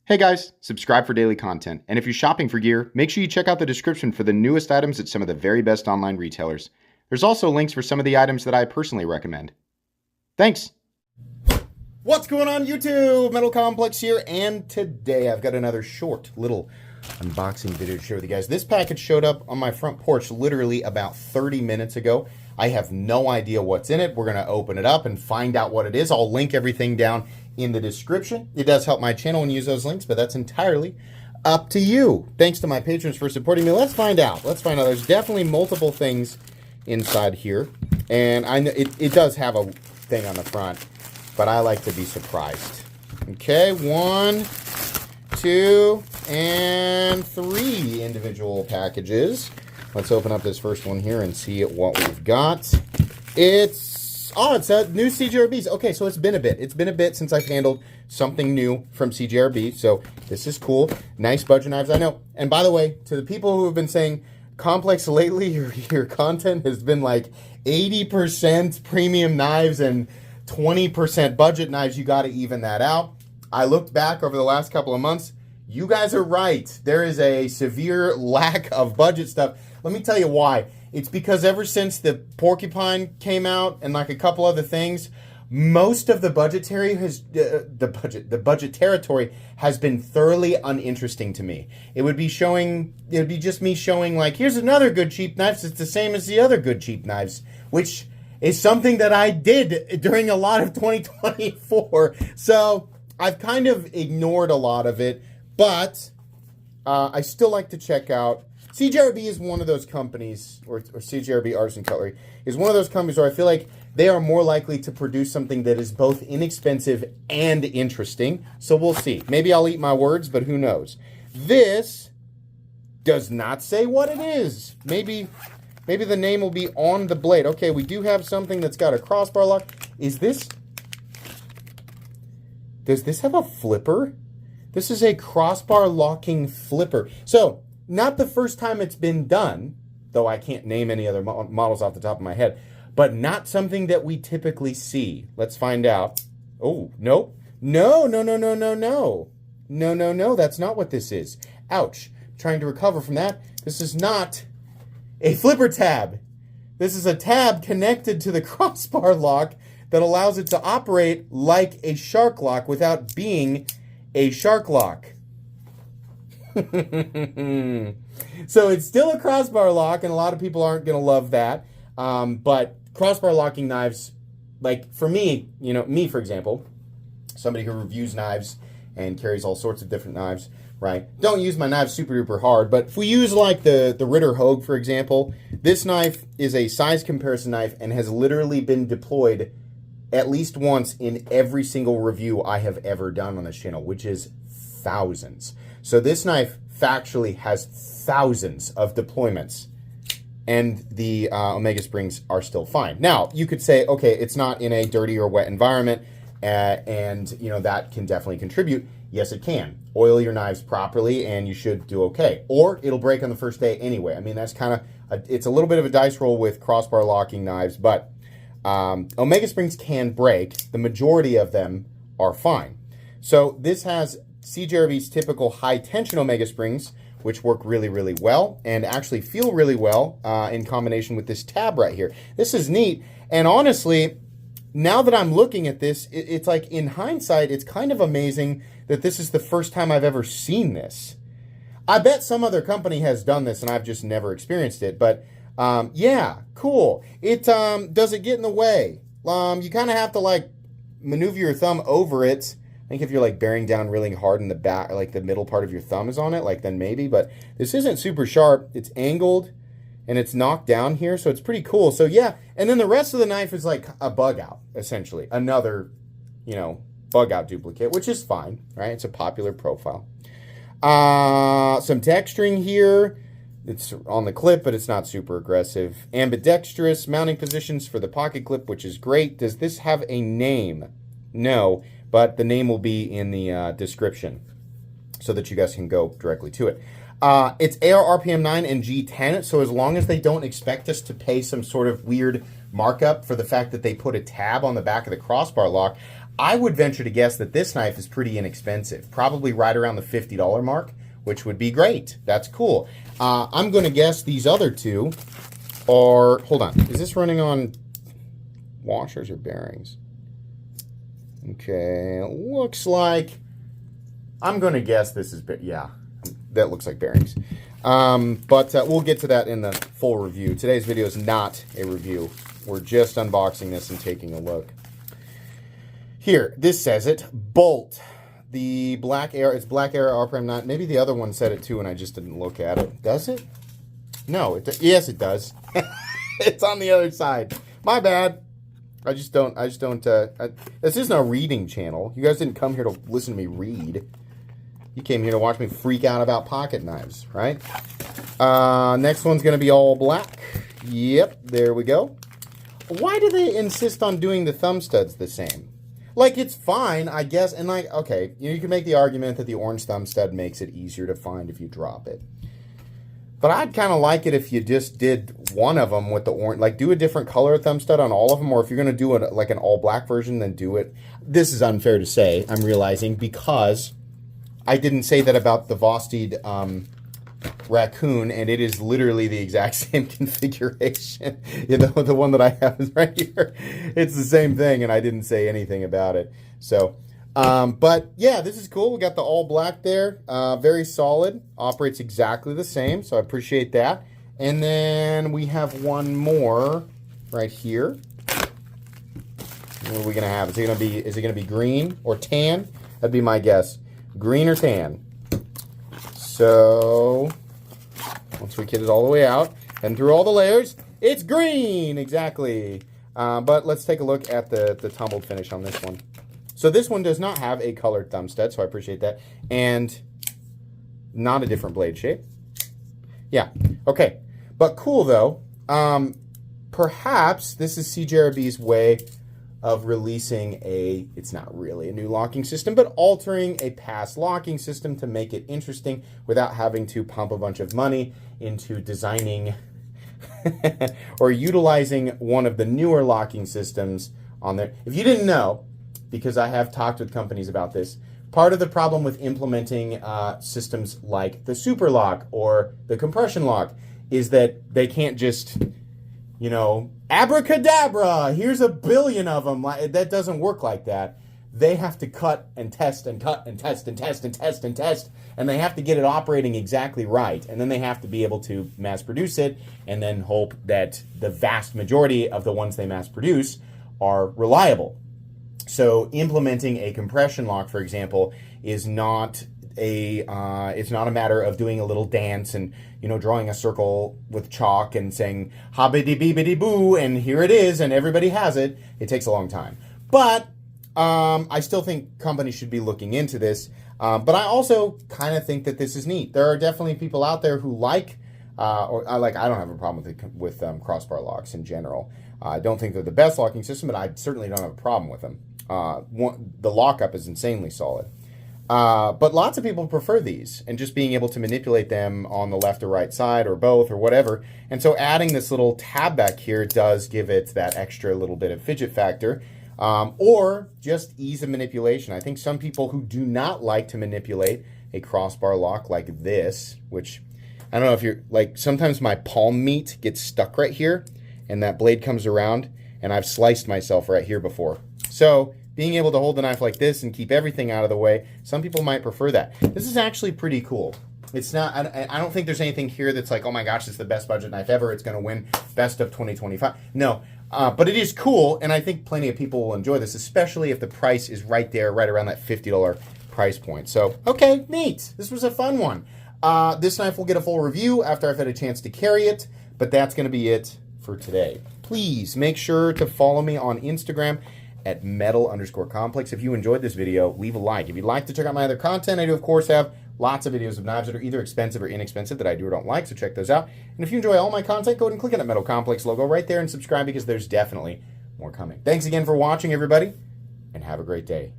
Hey guys, subscribe for daily content. And if you're shopping for gear, make sure you check out the description for the newest items at some of the very best online retailers. There's also links for some of the items that I personally recommend. Thanks! What's going on YouTube? Metal Complex here, and today I've got another short little unboxing video to share with you guys. This package showed up on my front porch literally about 30 minutes ago. I have no idea what's in it. We're going to open it up and find out what it is. I'll link everything down in the description. It does help my channel and use those links, but that's entirely up to you. Thanks to my patrons for supporting me. Let's find out. There's definitely multiple things inside here, and I know it does have a thing on the front, but I like to be surprised. Okay, 1, 2, and 3 individual packages. Let's open up this first one here and see what we've got. It's a new CJRBs. Okay, so it's been a bit. It's been a bit since I've handled something new from CJRB, so this is cool. Nice budget knives, I know. And by the way, to the people who have been saying, Complex, lately your content has been like 80% premium knives and 20% budget knives, you got to even that out. I looked back over the last couple of months. You guys are right. There is a severe lack of budget stuff. Let me tell you why. It's because ever since the Porcupine came out and like a couple other things, most of the budget territory has been thoroughly uninteresting to me. It would be just me showing like, here's another good cheap knife. It's the same as the other good cheap knives, which is something that I did during a lot of 2024. So I've kind of ignored a lot of it, but I still like to check out. CJRB is one of those companies, or CJRB Artisan Cutlery, is one of those companies where I feel like they are more likely to produce something that is both inexpensive and interesting. So we'll see. Maybe I'll eat my words, but who knows? This does not say what it is. Maybe the name will be on the blade. Okay, we do have something that's got a crossbar lock. Does this have a flipper? This is a crossbar locking flipper. So, not the first time it's been done, though I can't name any other models off the top of my head, but not something that we typically see. Let's find out. Oh, nope. No, that's not what this is. Ouch. Trying to recover from that. This is not a flipper tab. This is a tab connected to the crossbar lock that allows it to operate like a shark lock without being a shark lock. So it's still a crossbar lock, and a lot of people aren't going to love that. But crossbar locking knives, like for me, me for example, somebody who reviews knives and carries all sorts of different knives, right? Don't use my knives super duper hard, but if we use like the Ritter Hogue, for example, this knife is a size comparison knife and has literally been deployed at least once in every single review I have ever done on this channel, which is thousands. So this knife factually has thousands of deployments, and the Omega springs are still fine. Now, you could say, okay, it's not in a dirty or wet environment, and that can definitely contribute. Yes, it can. Oil your knives properly, and you should do okay. Or it'll break on the first day anyway. I mean, that's kind of, it's a little bit of a dice roll with crossbar locking knives, but Omega springs can break. The majority of them are fine. So this has CJRB's typical high-tension Omega springs, which work really, really well and actually feel really well in combination with this tab right here. This is neat, and honestly, now that I'm looking at this, it's like in hindsight, it's kind of amazing that this is the first time I've ever seen this. I bet some other company has done this, and I've just never experienced it, but yeah, cool. It does it get in the way? You kind of have to like maneuver your thumb over it. I think if you're like bearing down really hard in the back, like the middle part of your thumb is on it, like then maybe, but this isn't super sharp. It's angled and it's knocked down here, so it's pretty cool. So yeah, and then the rest of the knife is like a bug out, essentially. Another, bug out duplicate, which is fine, right? It's a popular profile. Some texturing here. It's on the clip, but it's not super aggressive. Ambidextrous mounting positions for the pocket clip, which is great. Does this have a name? No, but the name will be in the description so that you guys can go directly to it. It's AR RPM 9 and G10, so as long as they don't expect us to pay some sort of weird markup for the fact that they put a tab on the back of the crossbar lock, I would venture to guess that this knife is pretty inexpensive, probably right around the $50 mark, which would be great. That's cool. I'm going to guess these other two are, hold on, is this running on washers or bearings? Okay, looks like, I'm going to guess this is, yeah, that looks like bearings. But we'll get to that in the full review. Today's video is not a review. We're just unboxing this and taking a look. Here, this says it, Bolt. The Black Arrow, it's Black Arrow R-Prime 9. Maybe the other one said it too and I just didn't look at it. Does it? No, yes it does. It's on the other side. My bad. This isn't a reading channel. You guys didn't come here to listen to me read. You came here to watch me freak out about pocket knives, right? Next one's going to be all black. Yep, there we go. Why do they insist on doing the thumb studs the same? Like, it's fine, I guess, and like, okay, you can make the argument that the orange thumb stud makes it easier to find if you drop it. But I'd kind of like it if you just did one of them with the orange, like do a different color thumb stud on all of them, or if you're going to do it like an all black version, then do it. This is unfair to say, I'm realizing, because I didn't say that about the Vosteed Raccoon, and it is literally the exact same configuration. You know, the one that I have is right here. It's the same thing, and I didn't say anything about it. So, but yeah, this is cool. We got the all black there. Very solid. Operates exactly the same, so I appreciate that. And then we have one more right here. What are we gonna have? Is it gonna be green or tan? That'd be my guess. Green or tan. So once we get it all the way out and through all the layers, it's green, exactly. But let's take a look at the tumbled finish on this one. So this one does not have a colored thumb stud, so I appreciate that. And not a different blade shape. Yeah, okay. But cool though. Perhaps this is CJRB's way of releasing it's not really a new locking system, but altering a past locking system to make it interesting without having to pump a bunch of money into designing or utilizing one of the newer locking systems on there. If you didn't know, because I have talked with companies about this, part of the problem with implementing systems like the super lock or the compression lock is that they can't just, you know, abracadabra, here's a billion of them. That doesn't work like that. They have to cut and test and cut and test and test and test and test, and they have to get it operating exactly right. And then they have to be able to mass produce it and then hope that the vast majority of the ones they mass produce are reliable. So implementing a compression lock, for example, is not it's not a matter of doing a little dance and, you know, drawing a circle with chalk and saying hobbity beebity boo and here it is and everybody has it. It takes a long time. But I still think companies should be looking into this. But I also kind of think that this is neat. There are definitely people out there who I don't have a problem with crossbar locks in general. I don't think they're the best locking system, but I certainly don't have a problem with them. The lockup is insanely solid. But lots of people prefer these and just being able to manipulate them on the left or right side or both or whatever. And so adding this little tab back here does give it that extra little bit of fidget factor, or just ease of manipulation. I think some people who do not like to manipulate a crossbar lock like this, which I don't know if you're like, sometimes my palm meat gets stuck right here and that blade comes around and I've sliced myself right here before. So being able to hold the knife like this and keep everything out of the way, some people might prefer that. This is actually pretty cool. It's not, I don't think there's anything here that's like, oh my gosh, it's the best budget knife ever. It's going to win best of 2025. No, but it is cool, and I think plenty of people will enjoy this, especially if the price is right there, right around that $50 price point. So, okay, neat. This was a fun one. This knife will get a full review after I've had a chance to carry it, but that's going to be it for today. Please make sure to follow me on Instagram at metal_complex. If you enjoyed this video, leave a like. If you'd like to check out my other content, I do, of course, have lots of videos of knives that are either expensive or inexpensive that I do or don't like, so check those out. And if you enjoy all my content, go ahead and click on that Metal Complex logo right there and subscribe because there's definitely more coming. Thanks again for watching, everybody, and have a great day.